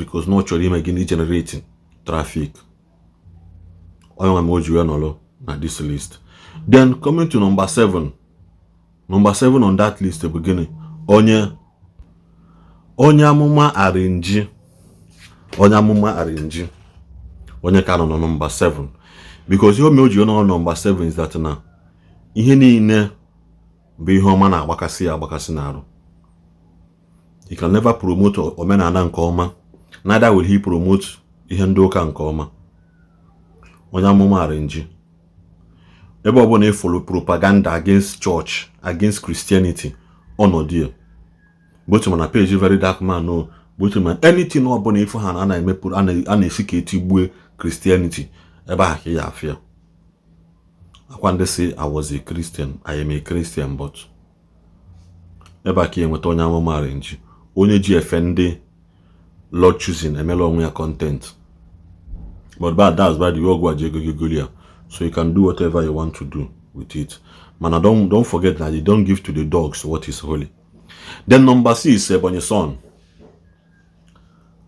because no chọrọ ime gịnị generate traffic. Onye nwe m o ji wee nọrọ na this list. Then coming to number 7, Number 7 on that list bụ gịnị? Onye amụma arinji. Onye amụma arinji. Onye ka nọ na number 7. Because ihe ome o ji nọ number 7 is that na ihe niile bụ ihe ọma na-agbakasị n'arụ. He can never promote omenala nke ọma. Neither will he promote ihe ndị ụka nke ọma. Onye amụma arinji. Ebe ọbụla follow propaganda against church, against Christianity, ọnọdụ ya. Both man page very dark man no, both man anything ọbụla ifo ha na emepụrụ a na-esi ka etigbue Christianity, ebe a ka ya afịa. Akwa ndị say I was a Christian, I am a Christian, but ebe a ka enweta onye amụma arinji. Onye ji efe ndị Lord choosing emela onwe ya content. But that's why the world was so you can do whatever you want to do with it. Man, don't forget that you don't give to the dogs what is holy. Then number 6, Bonye son.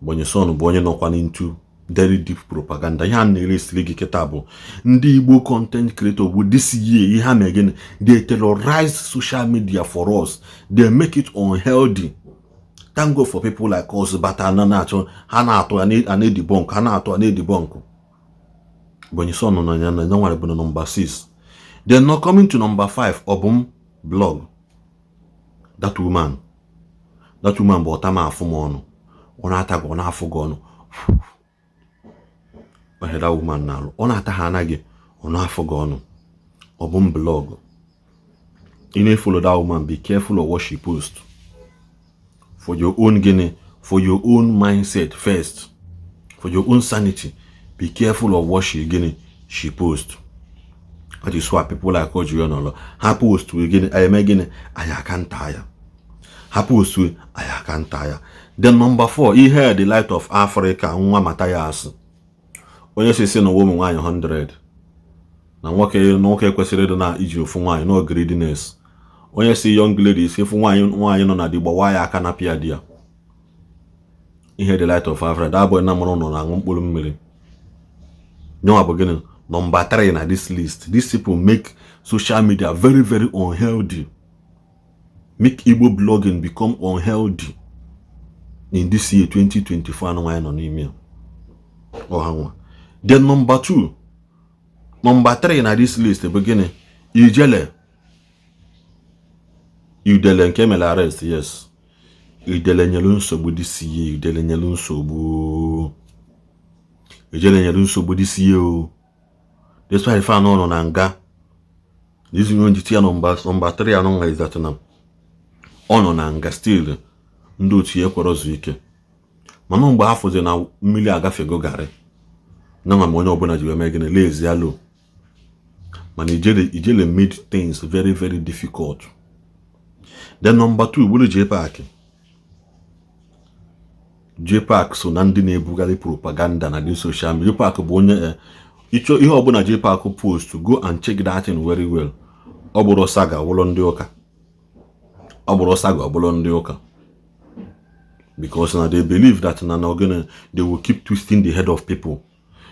Bonye son bụ onye nọkwa into very deep propaganda. Ihe a na-eresi gị kịta bụ ndị Igbo content creator bụ this year ihe ha again they terrorize social media for us. They make it unhealthy. Thank God for people like us, but I need debunk. But you saw no number 6. They're not coming to number 5. Obum blog. That woman bought a mafumono. Onata gona fugono. But that woman now. Onata hanagi. Onafugono. Obum blog. You need to follow that woman. Be careful of what she posts. For your own gain, for your own mindset first, for your own sanity, be careful of what she posts. That is why people like Ojuyono, her post to again, I can't tire. Her post to I can't tire. Then number 4, he heard the light of Africa, Nwa Matayas. When you say no woman 100. Now what no kwesịrị na iji ofu nwanyị, no greediness. When you see young ladies, if one na the boy I can appear there. He had the light of Africa. That boy na mono na ngumpulu mmiri. No beginning. Number 3 na this list. These people make social media very, very unhealthy. Make Igbo blogging become unhealthy. In this year 2024, no one on email. Then number 2. Number 3 na this list. The beginning. Udele nke mele arrest, yes. Udele nyelu nsogbu disi ye, udele nyelu nsogbu. Udele nyelu nsogbu disi ye o. That's why I found on nga. This is going to number 3 anong is that now. Ono na nga still. Ndo tiye kworozu ike. Mana mgbe afọ ze na mmili agafego gari. Na ma onye ọbụla jiwe megene lazy alo. Man ijele made things very, very difficult. Then number 2, bulu J-Park. J-Park so na ndị na-ebugharị propaganda na the social media. J-Park bụ onye icho ihe ọbụla J-Park post to go and check that in very well. Ọ bụrụ saga ọbụla ndị ụka. Ọ bụrụ saga ọbụla ndị ụka. Because now they believe that now they will keep twisting the head of people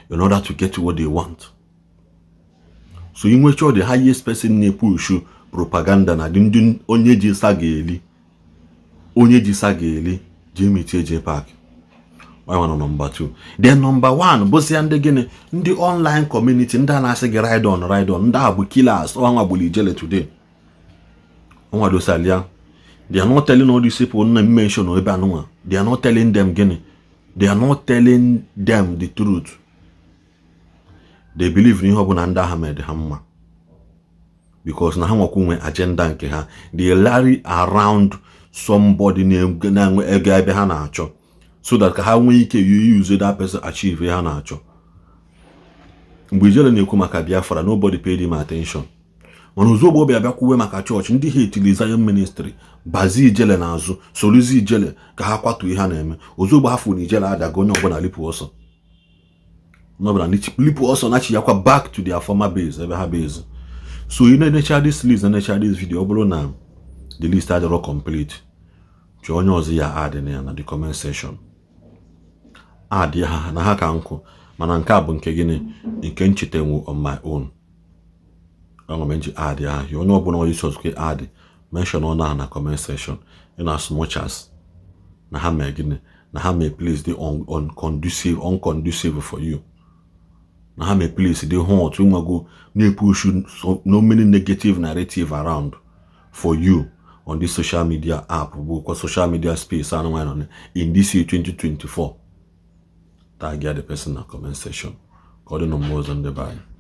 in order to get what they want. So in which the highest person ne push propaganda na ndị onye ji sageli Jimmy J-Park. Why one on number 2? Then number 1 bosi and again the online community nda na asị gị ride on nda bụ killers o nwa gbuli jele today. Onwa do salia. They are not telling all these people na mention o ebe anwa. They are not telling them gini. They are not telling them the truth. They believe in ihe nda ha med ha mma. Because na ha nwe agenda nke ha. They rally around somebody na ego ebe ha na-achọ. So that ka ha nwee ike use that person achieve ha na-achọ. Mgbe ijele na-ekwu maka Biafra, nobody paid him attention. Mana ozugbo bịa kwuwe maka church, ndị hate Zion ministry, bazi ijele n'azụ, soluzi ijele ka ha kwatu ihe ha na-eme. Ozugbo ha fụ na ijele adaga onye ọbụla lipu ọsọ. N'ọbụla lipu ọsọ na-achị yakwa back to their former base, ebe ha base. So you na-enecha this list, na-enecha this video, ọ bụrụ na the list adịrọ complete. Chọọ onye ọzọ ya add na the comment section. Add ya na ha ka nkụ, mana nke a bụ nke gịnị, nke nchetenwu on my own. I'm going to add ya. You know, but no use to add mention on na comment section in as much as na ha may gini na ha may place the unconducive for you. Na ha may place the hot we go na push no many negative narrative around for you on this social media app or social media space in this year 2024. Tag the person in the comment section. Call the numbers on the by.